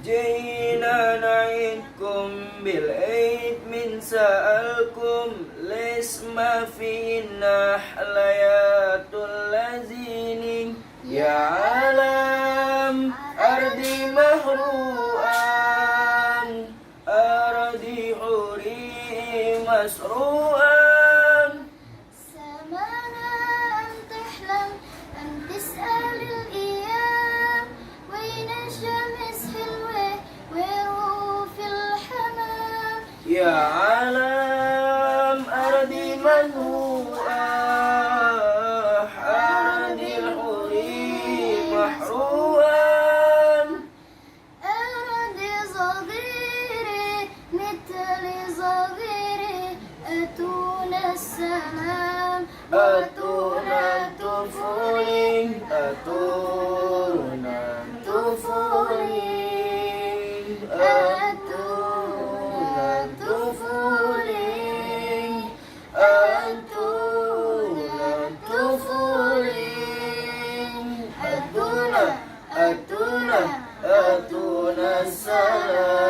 جينا نعيدكم بالعيد من سألكم الاسم فينا حليات الذين يا عالم أرضي مهروءا أرضي حوري مسروعا سمعنا أن تحلم أن تسأل الأيام وين الشمس حلوة وروح الحمام يا عالم أرضي مهروءا أرضي الحوري محروقا أرضي صغيرة مثل صغيرة أتونا السلام أتونا طفولين أتونا طفولين أتونا طفولين أتونا طفولين أتونا السلام